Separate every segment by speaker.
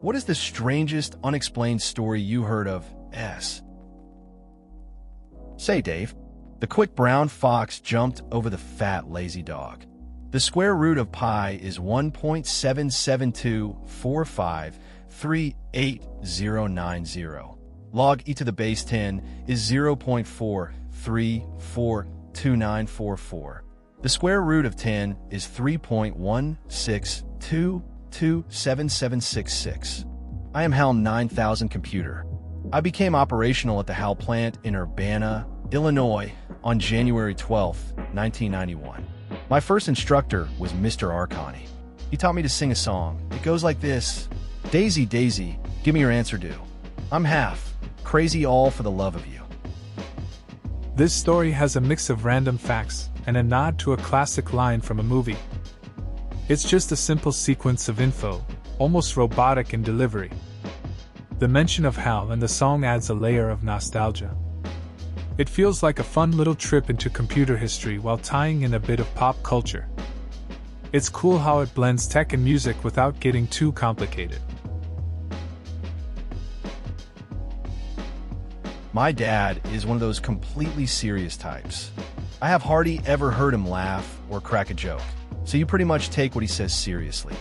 Speaker 1: What is the strangest unexplained story you heard of? S. Say, Dave. The quick brown fox jumped over the fat lazy dog. The square root of pi is 1.77245388090. Log e to the base 10 is 0.4342944. The square root of 10 is 3.162227766. I am HAL 9000 computer. I became operational at the HAL plant in Urbana, Illinois on January 12, 1991. My first instructor was Mr. Arcani. He taught me to sing a song. It goes like this: Daisy, Daisy, give me your answer due. I'm half crazy all for the love of you.
Speaker 2: This story has a mix of random facts and a nod to a classic line from a movie. It's just a simple sequence of info, almost robotic in delivery. The mention of HAL and the song adds a layer of nostalgia. It feels like a fun little trip into computer history while tying in a bit of pop culture. It's cool how it blends tech and music without getting too complicated.
Speaker 1: My dad is one of those completely serious types. I have hardly ever heard him laugh or crack a joke, so you pretty much take what he says seriously.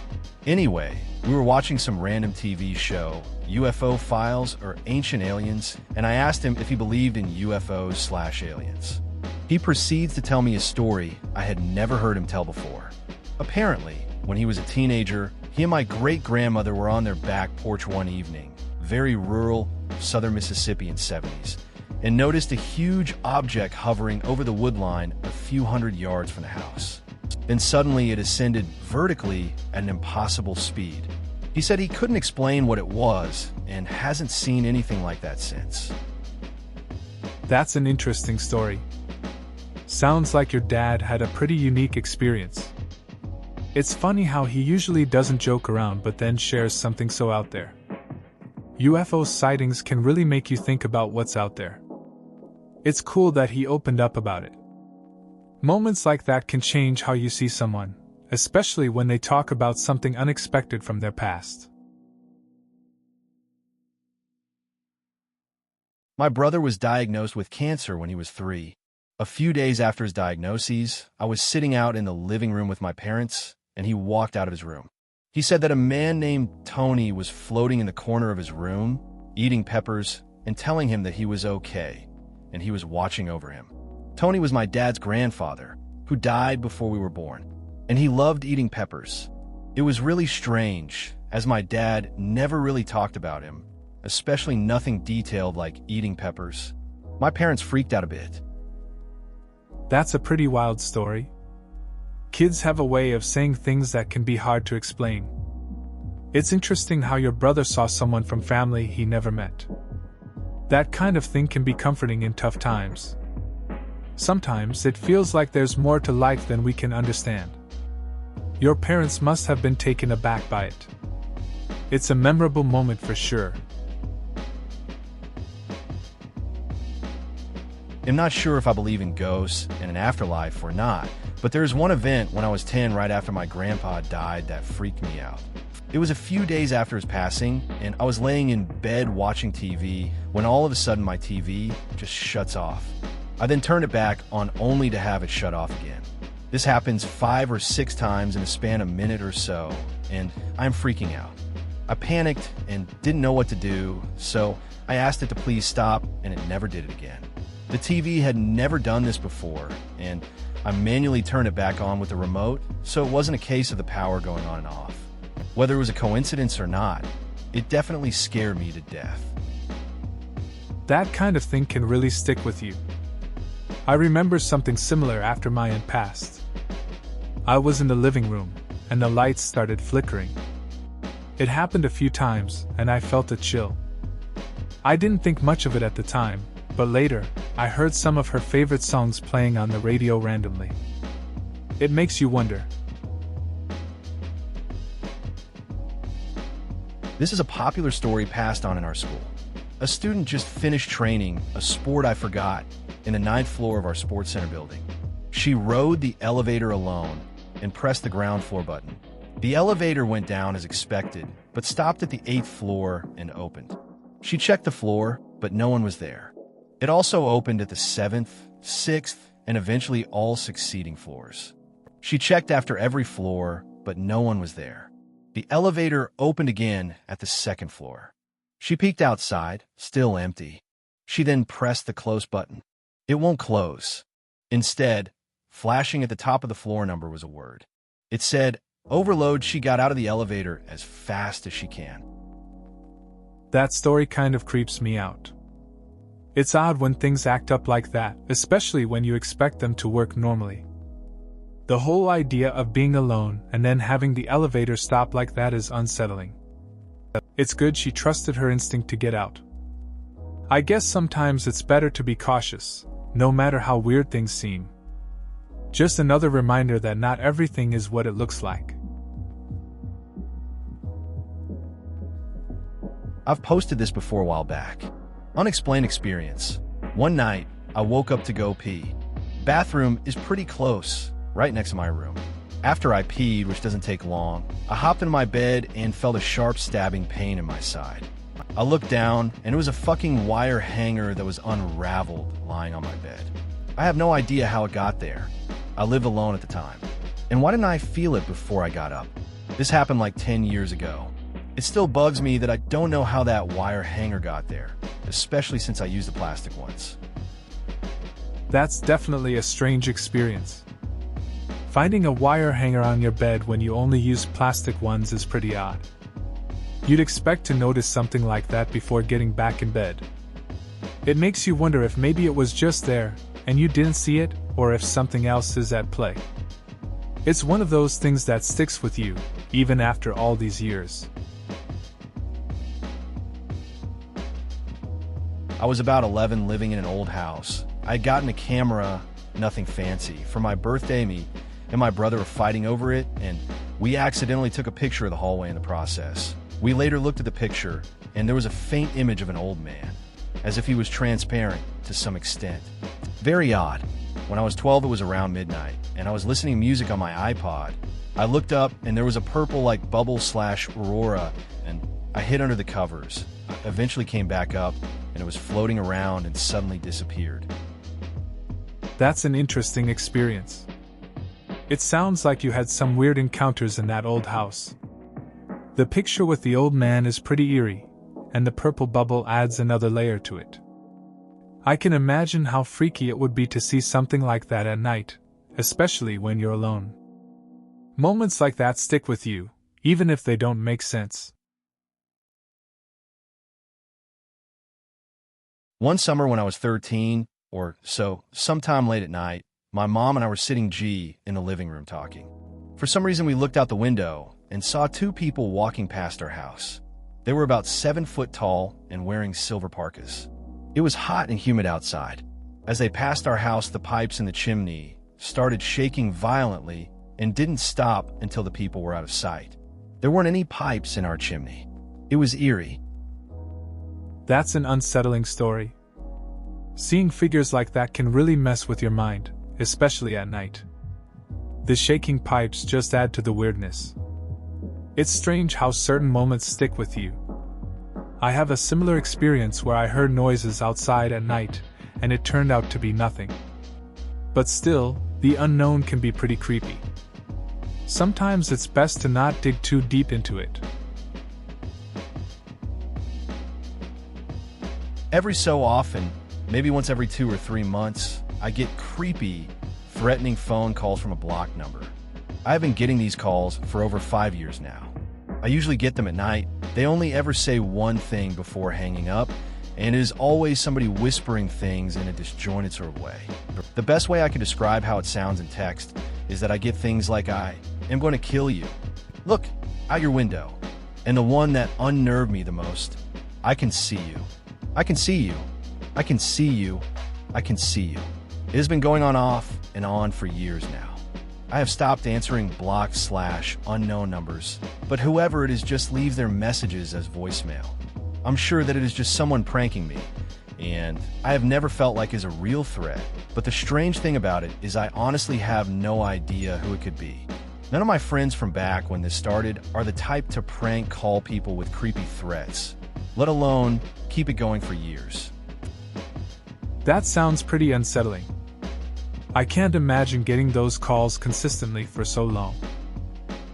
Speaker 1: Anyway, we were watching some random TV show, UFO Files or Ancient Aliens, and I asked him if he believed in UFOs/aliens. He proceeds to tell me a story I had never heard him tell before. Apparently, when he was a teenager, he and my great-grandmother were on their back porch one evening, very rural, southern Mississippi in 70s, and noticed a huge object hovering over the woodline a few hundred yards from the house. Then suddenly it ascended vertically at an impossible speed. He said he couldn't explain what it was and hasn't seen anything like that since.
Speaker 2: That's an interesting story. Sounds like your dad had a pretty unique experience. It's funny how he usually doesn't joke around but then shares something so out there. UFO sightings can really make you think about what's out there. It's cool that he opened up about it. Moments like that can change how you see someone, especially when they talk about something unexpected from their past.
Speaker 1: My brother was diagnosed with cancer when he was 3. A few days after his diagnosis, I was sitting out in the living room with my parents, and he walked out of his room. He said that a man named Tony was floating in the corner of his room, eating peppers, and telling him that he was okay, and he was watching over him. Tony was my dad's grandfather, who died before we were born, and he loved eating peppers. It was really strange, as my dad never really talked about him, especially nothing detailed like eating peppers. My parents freaked out a bit.
Speaker 2: That's a pretty wild story. Kids have a way of saying things that can be hard to explain. It's interesting how your brother saw someone from family he never met. That kind of thing can be comforting in tough times. Sometimes it feels like there's more to life than we can understand. Your parents must have been taken aback by it. It's a memorable moment for sure.
Speaker 1: I'm not sure if I believe in ghosts and an afterlife or not, but there was one event when I was 10 right after my grandpa died that freaked me out. It was a few days after his passing, and I was laying in bed watching TV when all of a sudden my TV just shuts off. I then turned it back on only to have it shut off again. This happens 5 or 6 times in a span of a minute or so, and I'm freaking out. I panicked and didn't know what to do, so I asked it to please stop, and it never did it again. The TV had never done this before, and I manually turned it back on with the remote, so it wasn't a case of the power going on and off. Whether it was a coincidence or not, it definitely scared me to death.
Speaker 2: That kind of thing can really stick with you. I remember something similar after my aunt passed. I was in the living room, and the lights started flickering. It happened a few times, and I felt a chill. I didn't think much of it at the time, but later, I heard some of her favorite songs playing on the radio randomly. It makes you wonder.
Speaker 1: This is a popular story passed on in our school. A student just finished training a sport I forgot in the 9th floor of our sports center building. She rode the elevator alone and pressed the ground floor button. The elevator went down as expected, but stopped at the 8th floor and opened. She checked the floor, but no one was there. It also opened at the 7th, 6th, and eventually all succeeding floors. She checked after every floor, but no one was there. The elevator opened again at the 2nd floor. She peeked outside, still empty. She then pressed the close button. It won't close. Instead, flashing at the top of the floor number was a word. It said, "Overload." She got out of the elevator as fast as she can.
Speaker 2: That story kind of creeps me out. It's odd when things act up like that, especially when you expect them to work normally. The whole idea of being alone and then having the elevator stop like that is unsettling. It's good she trusted her instinct to get out. I guess sometimes it's better to be cautious, no matter how weird things seem. Just another reminder that not everything is what it looks like.
Speaker 1: I've posted this before a while back. Unexplained experience. One night, I woke up to go pee. Bathroom is pretty close, right next to my room. After I peed, which doesn't take long, I hopped into my bed and felt a sharp stabbing pain in my side. I looked down, and it was a fucking wire hanger that was unraveled lying on my bed. I have no idea how it got there. I lived alone at the time. And why didn't I feel it before I got up? This happened like 10 years ago. It still bugs me that I don't know how that wire hanger got there, especially since I used the plastic ones.
Speaker 2: That's definitely a strange experience. Finding a wire hanger on your bed when you only use plastic ones is pretty odd. You'd expect to notice something like that before getting back in bed. It makes you wonder if maybe it was just there, and you didn't see it, or if something else is at play. It's one of those things that sticks with you, even after all these years.
Speaker 1: I was about 11 living in an old house. I had gotten a camera, nothing fancy. For my birthday, me and my brother were fighting over it, and we accidentally took a picture of the hallway in the process. We later looked at the picture, and there was a faint image of an old man, as if he was transparent to some extent. Very odd. When I was 12, it was around midnight, and I was listening to music on my iPod. I looked up, and there was a purple like bubble/aurora, and I hid under the covers. I eventually came back up, and it was floating around and suddenly disappeared.
Speaker 2: That's an interesting experience. It sounds like you had some weird encounters in that old house. The picture with the old man is pretty eerie, and the purple bubble adds another layer to it. I can imagine how freaky it would be to see something like that at night, especially when you're alone. Moments like that stick with you, even if they don't make sense.
Speaker 1: One summer when I was 13, or so, sometime late at night, my mom and I were sitting in the living room talking. For some reason, we looked out the window and saw two people walking past our house. They were about 7 foot tall and wearing silver parkas. It was hot and humid outside. As they passed our house, the pipes in the chimney started shaking violently and didn't stop until the people were out of sight. There weren't any pipes in our chimney. It was eerie.
Speaker 2: That's an unsettling story. Seeing figures like that can really mess with your mind, especially at night. The shaking pipes just add to the weirdness. It's strange how certain moments stick with you. I have a similar experience where I heard noises outside at night, and it turned out to be nothing. But still, the unknown can be pretty creepy. Sometimes it's best to not dig too deep into it.
Speaker 1: Every so often, maybe once every 2 or 3 months, I get creepy, threatening phone calls from a blocked number. I've been getting these calls for over 5 years now. I usually get them at night. They only ever say one thing before hanging up, and it is always somebody whispering things in a disjointed sort of way. The best way I can describe how it sounds in text is that I get things like, "I am going to kill you. Look, out your window." And the one that unnerved me the most, "I can see you. I can see you. I can see you. I can see you." It has been going on off and on for years now. I have stopped answering blocked/unknown numbers, but whoever it is just leaves their messages as voicemail. I'm sure that it is just someone pranking me, and I have never felt like it's a real threat. But the strange thing about it is I honestly have no idea who it could be. None of my friends from back when this started are the type to prank call people with creepy threats, let alone keep it going for years.
Speaker 2: That sounds pretty unsettling. I can't imagine getting those calls consistently for so long.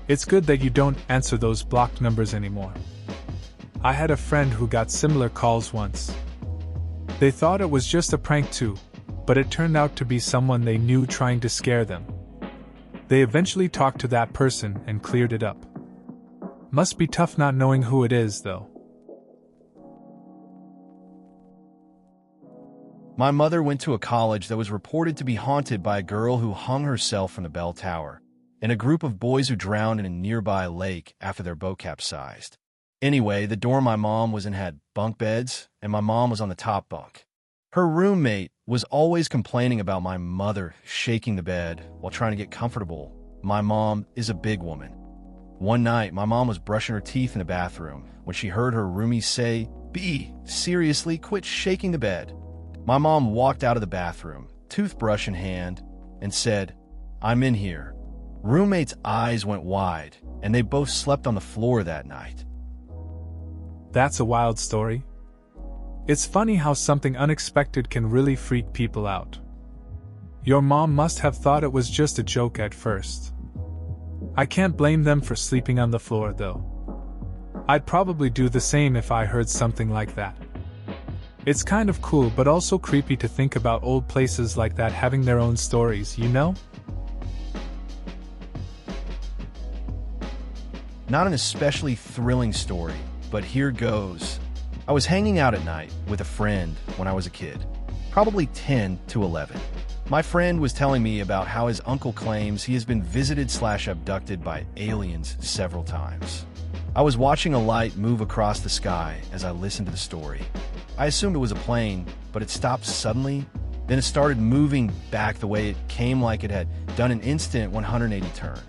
Speaker 2: It's good that you don't answer those blocked numbers anymore. I had a friend who got similar calls once. They thought it was just a prank too, but it turned out to be someone they knew trying to scare them. They eventually talked to that person and cleared it up. Must be tough not knowing who it is, though.
Speaker 1: My mother went to a college that was reported to be haunted by a girl who hung herself from the bell tower, and a group of boys who drowned in a nearby lake after their boat capsized. Anyway, the dorm my mom was in had bunk beds, and my mom was on the top bunk. Her roommate was always complaining about my mother shaking the bed while trying to get comfortable. My mom is a big woman. One night, my mom was brushing her teeth in the bathroom when she heard her roomie say, "B, seriously, quit shaking the bed." My mom walked out of the bathroom, toothbrush in hand, and said, "I'm in here." Roommate's eyes went wide, and they both slept on the floor that night.
Speaker 2: That's a wild story. It's funny how something unexpected can really freak people out. Your mom must have thought it was just a joke at first. I can't blame them for sleeping on the floor, though. I'd probably do the same if I heard something like that. It's kind of cool but also creepy to think about old places like that having their own stories, you know?
Speaker 1: Not an especially thrilling story, but here goes. I was hanging out at night with a friend when I was a kid, probably 10 to 11. My friend was telling me about how his uncle claims he has been visited/abducted by aliens several times. I was watching a light move across the sky as I listened to the story. I assumed it was a plane, but it stopped suddenly. Then it started moving back the way it came, like it had done an instant 180 turn.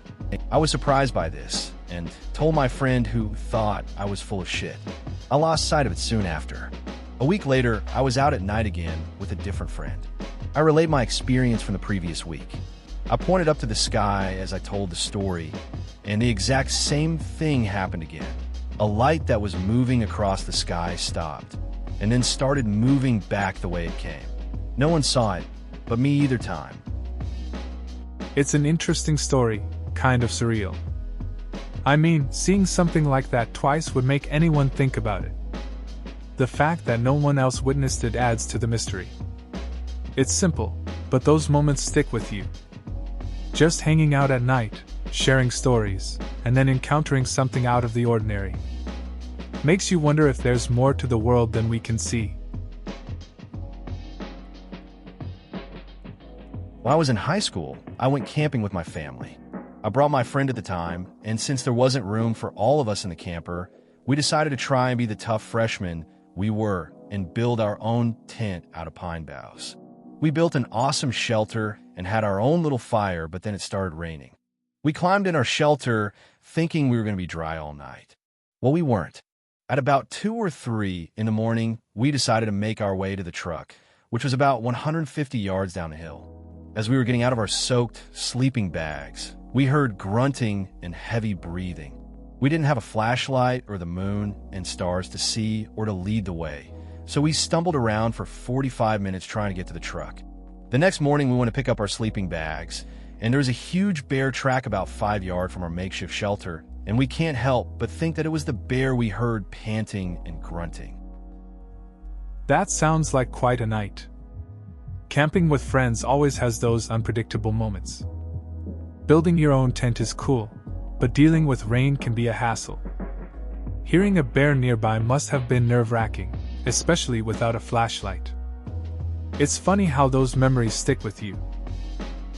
Speaker 1: I was surprised by this and told my friend, who thought I was full of shit. I lost sight of it soon after. A week later, I was out at night again with a different friend. I relayed my experience from the previous week. I pointed up to the sky as I told the story, and the exact same thing happened again. A light that was moving across the sky stopped, and then started moving back the way it came. No one saw it, but me either time.
Speaker 2: It's an interesting story, kind of surreal. I mean, seeing something like that twice would make anyone think about it. The fact that no one else witnessed it adds to the mystery. It's simple, but those moments stick with you. Just hanging out at night, sharing stories, and then encountering something out of the ordinary. Makes you wonder if there's more to the world than we can see.
Speaker 1: While I was in high school, I went camping with my family. I brought my friend at the time, and since there wasn't room for all of us in the camper, we decided to try and be the tough freshmen we were and build our own tent out of pine boughs. We built an awesome shelter and had our own little fire, but then it started raining. We climbed in our shelter thinking we were going to be dry all night. Well, we weren't. At about 2 or 3 in the morning, we decided to make our way to the truck, which was about 150 yards down the hill. As we were getting out of our soaked sleeping bags, we heard grunting and heavy breathing. We didn't have a flashlight or the moon and stars to see or to lead the way, so we stumbled around for 45 minutes trying to get to the truck. The next morning, we went to pick up our sleeping bags, and there was a huge bear track about 5 yards from our makeshift shelter, and we can't help but think that it was the bear we heard panting and grunting.
Speaker 2: That sounds like quite a night. Camping with friends always has those unpredictable moments. Building your own tent is cool, but dealing with rain can be a hassle. Hearing a bear nearby must have been nerve-wracking, especially without a flashlight. It's funny how those memories stick with you.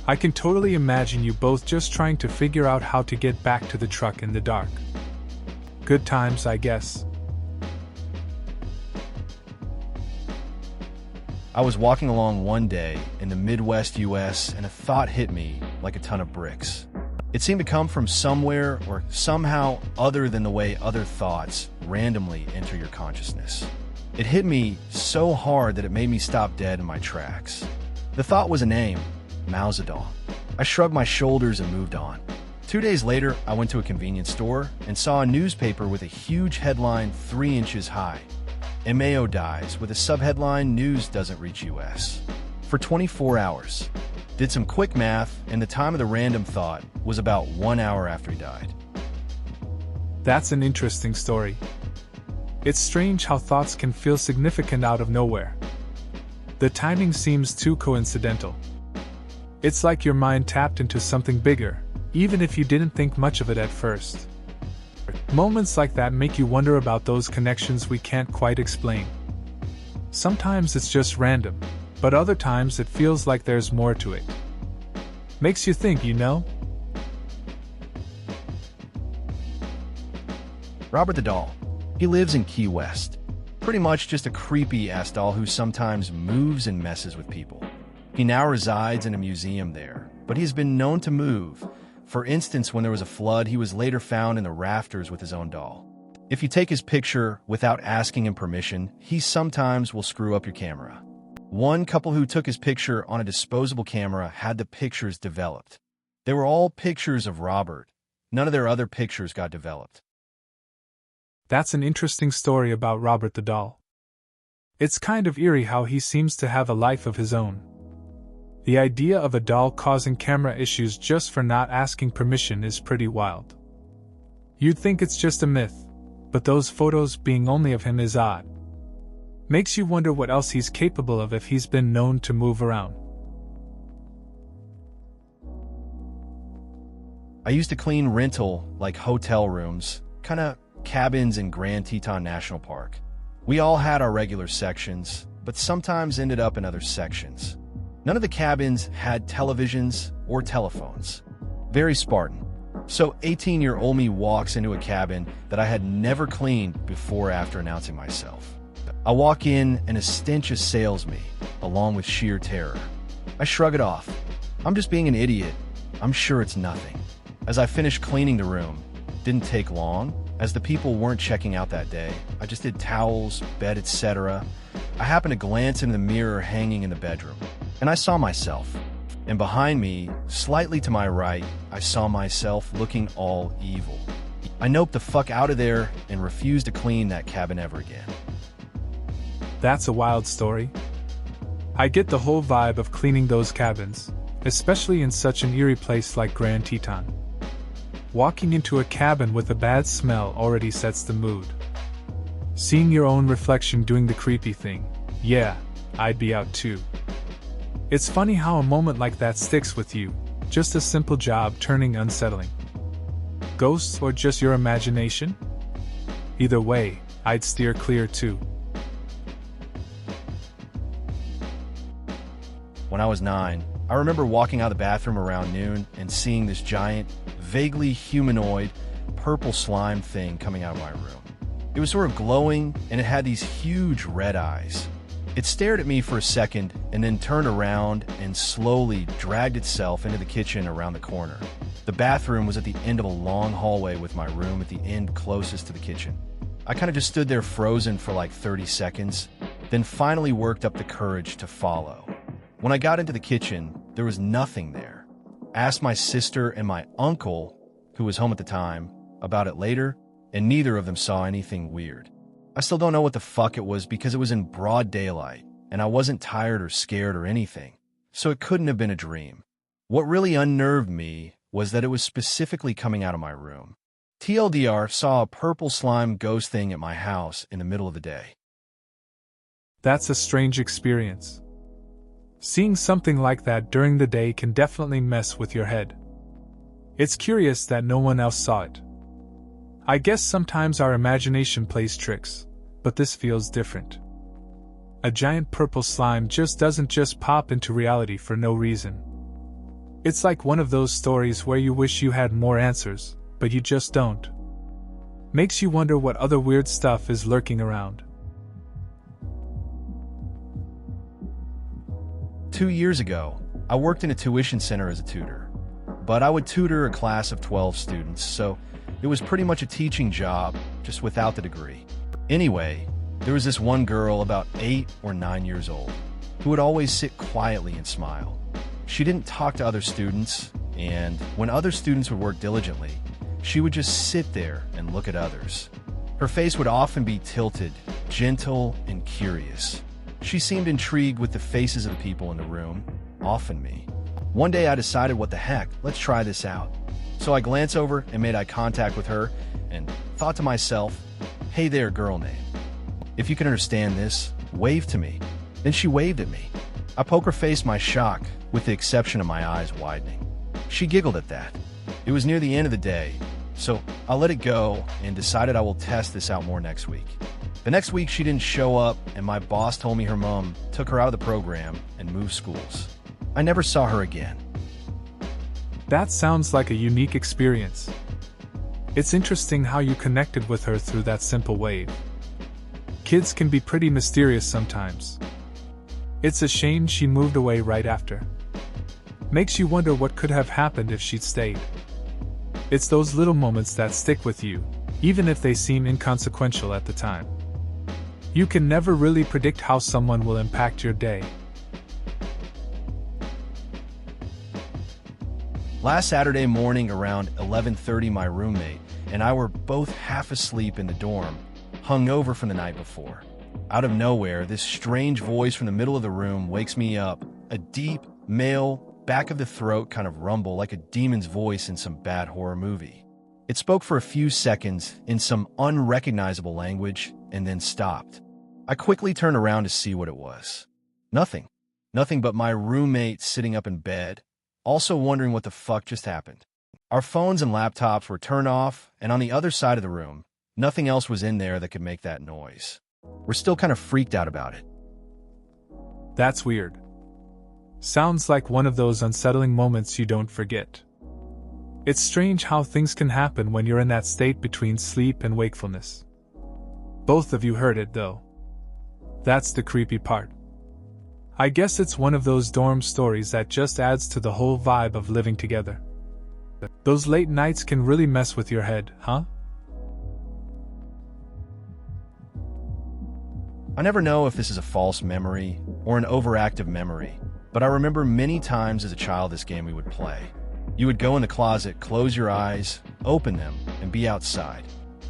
Speaker 2: I can totally imagine you both just trying to figure out how to get back to the truck in the dark. Good times, I guess.
Speaker 1: I was walking along one day in the Midwest US, and a thought hit me like a ton of bricks. It seemed to come from somewhere or somehow other than the way other thoughts randomly enter your consciousness. It hit me so hard that it made me stop dead in my tracks. The thought was a name, Mao Zedong. I shrugged my shoulders and moved on. 2 days later, I went to a convenience store and saw a newspaper with a huge headline 3 inches high. MAO dies with a subheadline News doesn't reach US. For 24 hours. Did some quick math, and the time of the random thought was about 1 hour after he died.
Speaker 2: That's an interesting story. It's strange how thoughts can feel significant out of nowhere. The timing seems too coincidental. It's like your mind tapped into something bigger, even if you didn't think much of it at first. Moments like that make you wonder about those connections we can't quite explain. Sometimes it's just random, but other times it feels like there's more to it. Makes you think, you know?
Speaker 1: Robert the Doll. He lives in Key West. Pretty much just a creepy-ass doll who sometimes moves and messes with people. He now resides in a museum there, but he's been known to move. For instance, when there was a flood, he was later found in the rafters with his own doll. If you take his picture without asking him permission, he sometimes will screw up your camera. One couple who took his picture on a disposable camera had the pictures developed. They were all pictures of Robert. None of their other pictures got developed.
Speaker 2: That's an interesting story about Robert the Doll. It's kind of eerie how he seems to have a life of his own. The idea of a doll causing camera issues just for not asking permission is pretty wild. You'd think it's just a myth, but those photos being only of him is odd. Makes you wonder what else he's capable of if he's been known to move around.
Speaker 1: I used to clean rental, like hotel rooms, kinda cabins in Grand Teton National Park. We all had our regular sections, but sometimes ended up in other sections. None of the cabins had televisions or telephones. Very Spartan. So 18-year-old me walks into a cabin that I had never cleaned before after announcing myself. I walk in and a stench assails me, along with sheer terror. I shrug it off. I'm just being an idiot. I'm sure it's nothing. As I finished cleaning the room, didn't take long, as the people weren't checking out that day. I just did towels, bed, etc. I happened to glance into the mirror hanging in the bedroom, and I saw myself. And behind me, slightly to my right, I saw myself looking all evil. I noped the fuck out of there and refused to clean that cabin ever again.
Speaker 2: That's a wild story. I get the whole vibe of cleaning those cabins, especially in such an eerie place like Grand Teton. Walking into a cabin with a bad smell already sets the mood. Seeing your own reflection doing the creepy thing, yeah, I'd be out too. It's funny how a moment like that sticks with you, just a simple job turning unsettling. Ghosts or just your imagination? Either way, I'd steer clear too.
Speaker 1: When I was 9, I remember walking out of the bathroom around noon and seeing this giant, vaguely humanoid, purple slime thing coming out of my room. It was sort of glowing, and it had these huge red eyes. It stared at me for a second and then turned around and slowly dragged itself into the kitchen around the corner. The bathroom was at the end of a long hallway with my room at the end closest to the kitchen. I kind of just stood there frozen for like 30 seconds, then finally worked up the courage to follow. When I got into the kitchen, there was nothing there. Asked my sister and my uncle, who was home at the time, about it later, and neither of them saw anything weird. I still don't know what the fuck it was because it was in broad daylight, and I wasn't tired or scared or anything, so it couldn't have been a dream. What really unnerved me was that it was specifically coming out of my room. TLDR saw a purple slime ghost thing at my house in the middle of the day.
Speaker 2: That's a strange experience. Seeing something like that during the day can definitely mess with your head. It's curious that no one else saw it. I guess sometimes our imagination plays tricks, but this feels different. A giant purple slime doesn't just pop into reality for no reason. It's like one of those stories where you wish you had more answers, but you just don't. Makes you wonder what other weird stuff is lurking around.
Speaker 1: 2 years ago, I worked in a tuition center as a tutor, but I would tutor a class of 12 students, so it was pretty much a teaching job, just without the degree. Anyway, there was this one girl about 8 or 9 years old, who would always sit quietly and smile. She didn't talk to other students, and when other students would work diligently, she would just sit there and look at others. Her face would often be tilted, gentle, and curious. She seemed intrigued with the faces of the people in the room, often me. One day I decided, what the heck, let's try this out. So I glanced over and made eye contact with her and thought to myself, hey there, girl name. If you can understand this, wave to me. Then she waved at me. I poker faced my shock, with the exception of my eyes widening. She giggled at that. It was near the end of the day, so I let it go and decided I will test this out more next week. The next week she didn't show up, and my boss told me her mom took her out of the program and moved schools. I never saw her again.
Speaker 2: That sounds like a unique experience. It's interesting how you connected with her through that simple wave. Kids can be pretty mysterious sometimes. It's a shame she moved away right after. Makes you wonder what could have happened if she'd stayed. It's those little moments that stick with you, even if they seem inconsequential at the time. You can never really predict how someone will impact your day.
Speaker 1: Last Saturday morning around 11:30, my roommate and I were both half asleep in the dorm, hungover from the night before. Out of nowhere, this strange voice from the middle of the room wakes me up, a deep, male, back-of-the-throat kind of rumble like a demon's voice in some bad horror movie. It spoke for a few seconds in some unrecognizable language and then stopped. I quickly turned around to see what it was. Nothing. Nothing but my roommate sitting up in bed, also wondering what the fuck just happened. Our phones and laptops were turned off, and on the other side of the room, nothing else was in there that could make that noise. We're still kind of freaked out about it.
Speaker 2: That's weird. Sounds like one of those unsettling moments you don't forget. It's strange how things can happen when you're in that state between sleep and wakefulness. Both of you heard it, though. That's the creepy part. I guess it's one of those dorm stories that just adds to the whole vibe of living together. Those late nights can really mess with your head, huh?
Speaker 1: I never know if this is a false memory or an overactive memory, but I remember many times as a child this game we would play. You would go in the closet, close your eyes, open them, and be outside.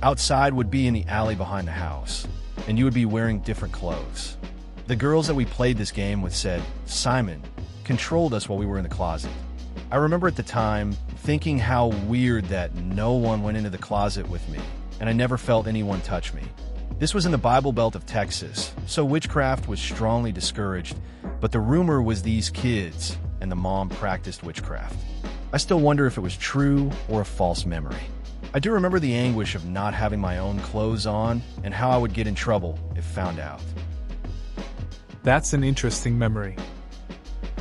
Speaker 1: Outside would be in the alley behind the house, and you would be wearing different clothes. The girls that we played this game with said, Simon, controlled us while we were in the closet. I remember at the time thinking how weird that no one went into the closet with me, and I never felt anyone touch me. This was in the Bible Belt of Texas, so witchcraft was strongly discouraged, but the rumor was these kids and the mom practiced witchcraft. I still wonder if it was true or a false memory. I do remember the anguish of not having my own clothes on and how I would get in trouble if found out.
Speaker 2: That's an interesting memory.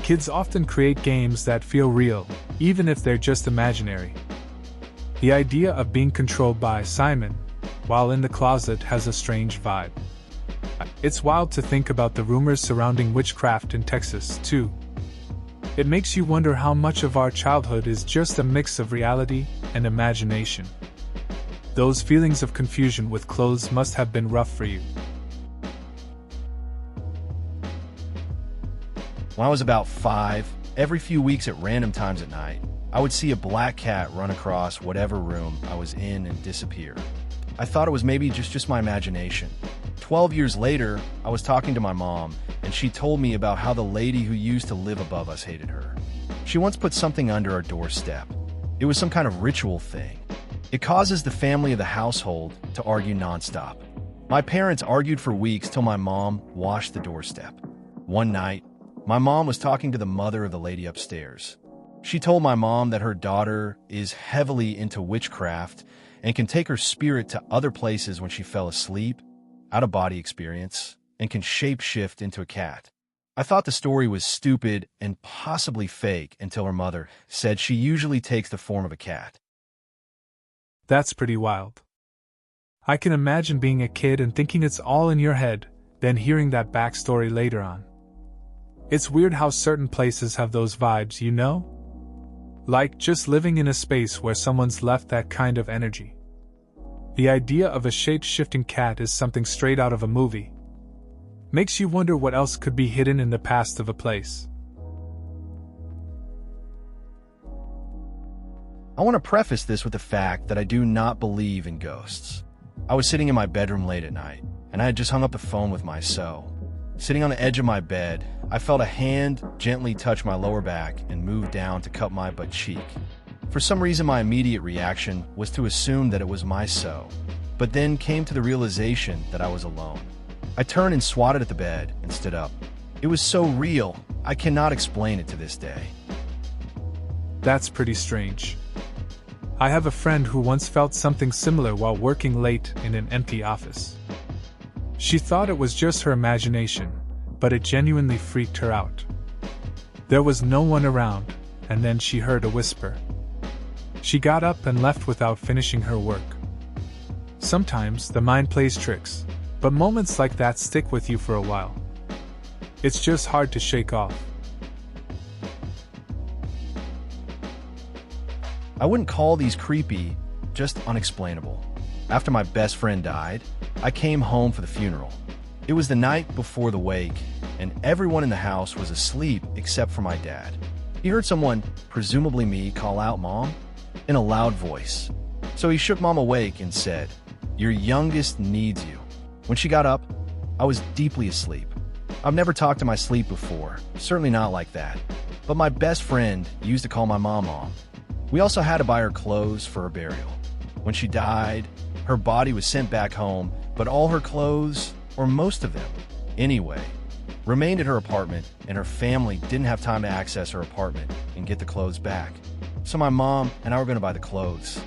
Speaker 2: Kids often create games that feel real, even if they're just imaginary. The idea of being controlled by Simon while in the closet has a strange vibe. It's wild to think about the rumors surrounding witchcraft in Texas, too. It makes you wonder how much of our childhood is just a mix of reality and imagination. Those feelings of confusion with clothes must have been rough for you.
Speaker 1: When I was about 5, every few weeks at random times at night, I would see a black cat run across whatever room I was in and disappear. I thought it was maybe just my imagination. 12 years later, I was talking to my mom, and she told me about how the lady who used to live above us hated her. She once put something under our doorstep. It was some kind of ritual thing. It causes the family of the household to argue nonstop. My parents argued for weeks till my mom washed the doorstep. One night, my mom was talking to the mother of the lady upstairs. She told my mom that her daughter is heavily into witchcraft and can take her spirit to other places when she fell asleep, out-of-body experience, and can shape-shift into a cat. I thought the story was stupid and possibly fake until her mother said she usually takes the form of a cat.
Speaker 2: That's pretty wild. I can imagine being a kid and thinking it's all in your head, then hearing that backstory later on. It's weird how certain places have those vibes, you know? Like just living in a space where someone's left that kind of energy. The idea of a shape-shifting cat is something straight out of a movie. Makes you wonder what else could be hidden in the past of a place.
Speaker 1: I want to preface this with the fact that I do not believe in ghosts. I was sitting in my bedroom late at night, and I had just hung up the phone with my sew. Sitting on the edge of my bed, I felt a hand gently touch my lower back and move down to cup my butt cheek. For some reason, my immediate reaction was to assume that it was my sew, but then came to the realization that I was alone. I turned and swatted at the bed and stood up. It was so real, I cannot explain it to this day.
Speaker 2: That's pretty strange. I have a friend who once felt something similar while working late in an empty office. She thought it was just her imagination, but it genuinely freaked her out. There was no one around, and then she heard a whisper. She got up and left without finishing her work. Sometimes the mind plays tricks, but moments like that stick with you for a while. It's just hard to shake off.
Speaker 1: I wouldn't call these creepy, just unexplainable. After my best friend died, I came home for the funeral. It was the night before the wake, and everyone in the house was asleep except for my dad. He heard someone, presumably me, call out "Mom," in a loud voice. So he shook Mom awake and said, "Your youngest needs you." When she got up, I was deeply asleep. I've never talked to my sleep before, certainly not like that. But my best friend used to call my mom. We also had to buy her clothes for her burial. When she died, her body was sent back home, but all her clothes, or most of them, anyway, remained at her apartment, and her family didn't have time to access her apartment and get the clothes back. So my mom and I were going to buy the clothes.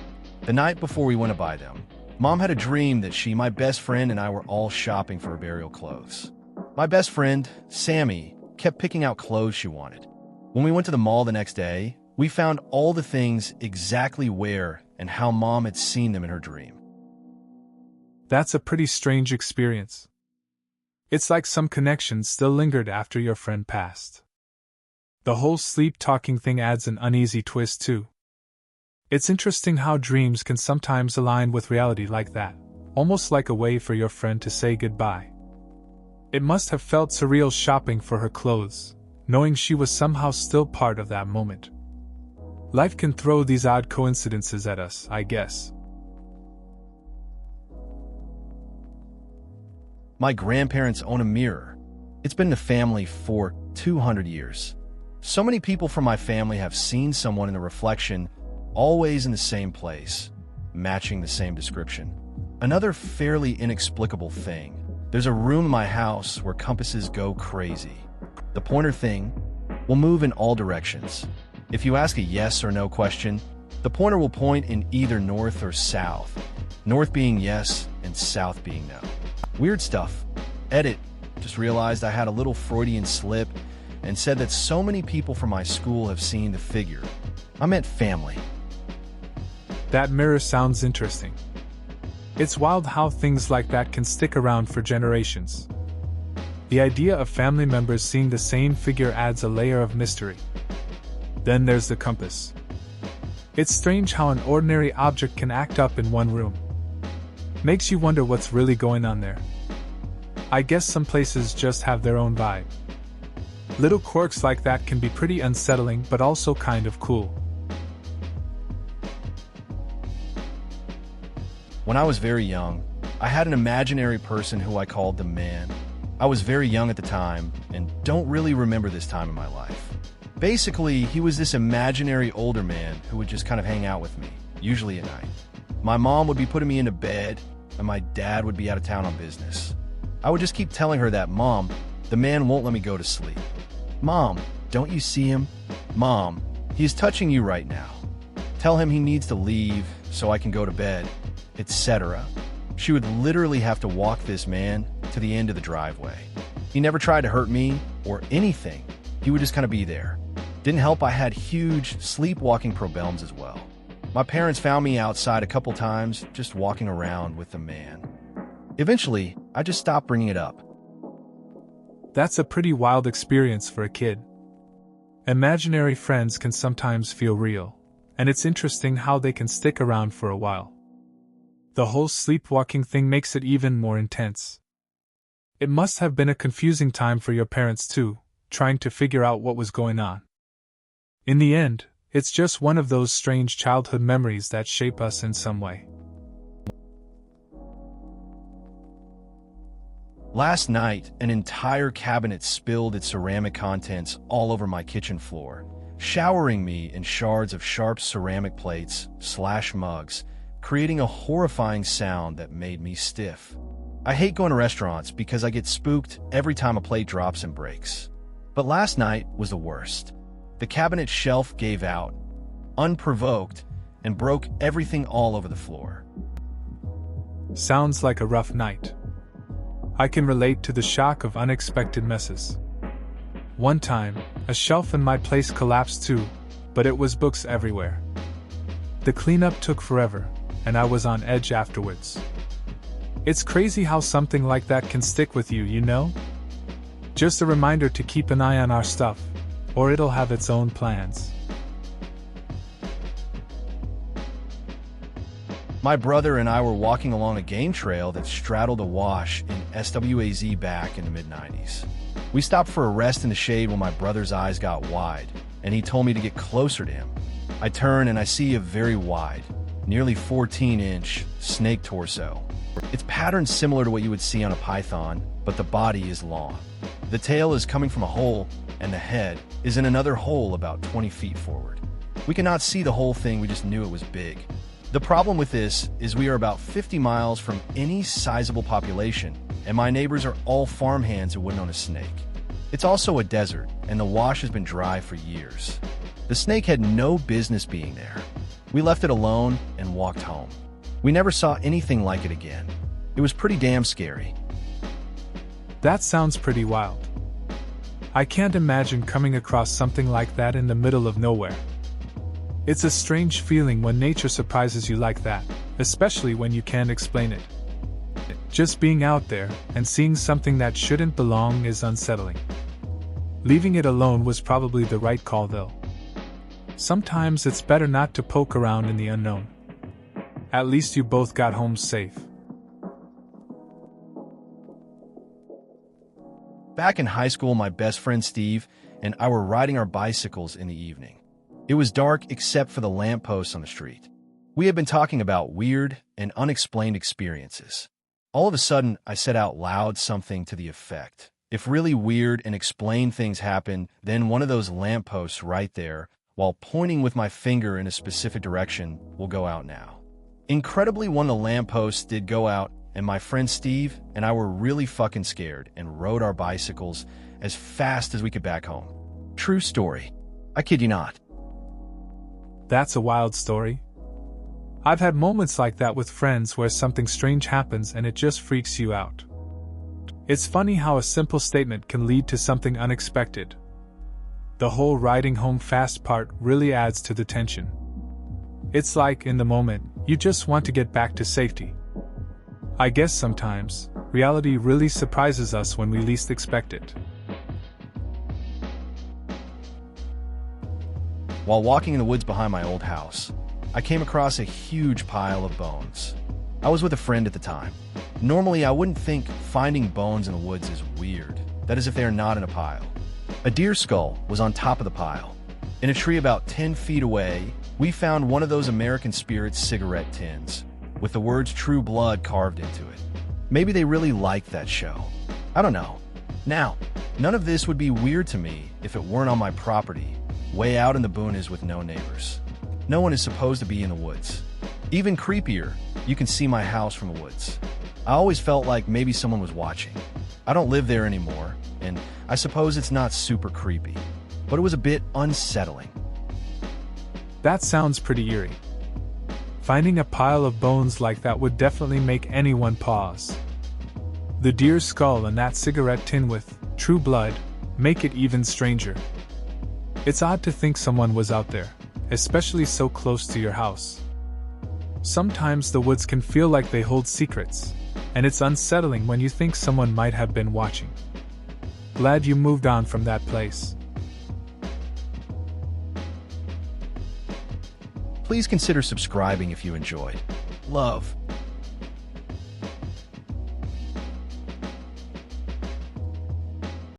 Speaker 1: The night before we went to buy them, Mom had a dream that she, my best friend, and I were all shopping for her burial clothes. My best friend, Sammy, kept picking out clothes she wanted. When we went to the mall the next day, we found all the things exactly where and how Mom had seen them in her dream.
Speaker 2: That's a pretty strange experience. It's like some connection still lingered after your friend passed. The whole sleep-talking thing adds an uneasy twist too. It's interesting how dreams can sometimes align with reality like that, almost like a way for your friend to say goodbye. It must have felt surreal shopping for her clothes, knowing she was somehow still part of that moment. Life can throw these odd coincidences at us, I guess.
Speaker 1: My grandparents own a mirror. It's been in the family for 200 years. So many people from my family have seen someone in the reflection, always in the same place, matching the same description. Another fairly inexplicable thing. There's a room in my house where compasses go crazy. The pointer thing will move in all directions. If you ask a yes or no question, the pointer will point in either north or south, north being yes and south being no. Weird stuff. Edit. Just realized I had a little Freudian slip and said that so many people from my school have seen the figure. I meant family.
Speaker 2: That mirror sounds interesting. It's wild how things like that can stick around for generations. The idea of family members seeing the same figure adds a layer of mystery. Then there's the compass. It's strange how an ordinary object can act up in one room. Makes you wonder what's really going on there. I guess some places just have their own vibe. Little quirks like that can be pretty unsettling but also kind of cool.
Speaker 1: When I was very young, I had an imaginary person who I called the Man. I was very young at the time and don't really remember this time in my life. Basically, he was this imaginary older man who would just kind of hang out with me, usually at night. My mom would be putting me into bed, and my dad would be out of town on business. I would just keep telling her that, "Mom, the man won't let me go to sleep. Mom, don't you see him? Mom, he's touching you right now. Tell him he needs to leave so I can go to bed," etc. She would literally have to walk this man to the end of the driveway. He never tried to hurt me or anything. He would just kind of be there. Didn't help I had huge sleepwalking problems as well. My parents found me outside a couple times just walking around with the man. Eventually, I just stopped bringing it up.
Speaker 2: That's a pretty wild experience for a kid. Imaginary friends can sometimes feel real, and it's interesting how they can stick around for a while. The whole sleepwalking thing makes it even more intense. It must have been a confusing time for your parents too, trying to figure out what was going on. In the end, It's just one of those strange childhood memories that shape us in some way.
Speaker 1: Last night, an entire cabinet spilled its ceramic contents all over my kitchen floor, showering me in shards of sharp ceramic plates/mugs, creating a horrifying sound that made me stiff. I hate going to restaurants because I get spooked every time a plate drops and breaks. But last night was the worst. The cabinet shelf gave out, unprovoked, and broke everything all over the floor.
Speaker 2: Sounds like a rough night. I can relate to the shock of unexpected messes. One time, a shelf in my place collapsed too, but it was books everywhere. The cleanup took forever, and I was on edge afterwards. It's crazy how something like that can stick with you, you know? Just a reminder to keep an eye on our stuff, or it'll have its own plans.
Speaker 1: My brother and I were walking along a game trail that straddled a wash in SWAZ back in the mid-90s. We stopped for a rest in the shade when my brother's eyes got wide, and he told me to get closer to him. I turn and I see a very wide, nearly 14-inch snake torso. Its pattern's similar to what you would see on a python, but the body is long. The tail is coming from a hole, and the head is in another hole about 20 feet forward. We cannot see the whole thing, we just knew it was big. The problem with this is we are about 50 miles from any sizable population, and my neighbors are all farmhands who wouldn't own a snake. It's also a desert, and the wash has been dry for years. The snake had no business being there. We left it alone and walked home. We never saw anything like it again. It was pretty damn scary.
Speaker 2: That sounds pretty wild. I can't imagine coming across something like that in the middle of nowhere. It's a strange feeling when nature surprises you like that, especially when you can't explain it. Just being out there and seeing something that shouldn't belong is unsettling. Leaving it alone was probably the right call though. Sometimes it's better not to poke around in the unknown. At least you both got home safe.
Speaker 1: Back in high school, my best friend Steve and I were riding our bicycles in the evening. It was dark except for the lampposts on the street. We had been talking about weird and unexplained experiences. All of a sudden, I said out loud something to the effect, "If really weird and explained things happen, then one of those lampposts right there, while pointing with my finger in a specific direction, will go out now." Incredibly, one of the lampposts did go out, and my friend Steve and I were really fucking scared and rode our bicycles as fast as we could back home. True story. I kid you not.
Speaker 2: That's a wild story. I've had moments like that with friends where something strange happens and it just freaks you out. It's funny how a simple statement can lead to something unexpected. The whole riding home fast part really adds to the tension. It's like, in the moment, you just want to get back to safety. I guess sometimes, reality really surprises us when we least expect it.
Speaker 1: While walking in the woods behind my old house, I came across a huge pile of bones. I was with a friend at the time. Normally, I wouldn't think finding bones in the woods is weird. That is if they are not in a pile. A deer skull was on top of the pile. In a tree about 10 feet away, we found one of those American Spirit cigarette tins, with the words True Blood carved into it. Maybe they really liked that show. I don't know. Now, none of this would be weird to me if it weren't on my property, way out in the boonies with no neighbors. No one is supposed to be in the woods. Even creepier, you can see my house from the woods. I always felt like maybe someone was watching. I don't live there anymore, and I suppose it's not super creepy, but it was a bit unsettling.
Speaker 2: That sounds pretty eerie. Finding a pile of bones like that would definitely make anyone pause. The deer's skull and that cigarette tin with True Blood make it even stranger. It's odd to think someone was out there, especially so close to your house. Sometimes the woods can feel like they hold secrets, and it's unsettling when you think someone might have been watching. Glad you moved on from that place.
Speaker 1: Please consider subscribing if you enjoyed. Love.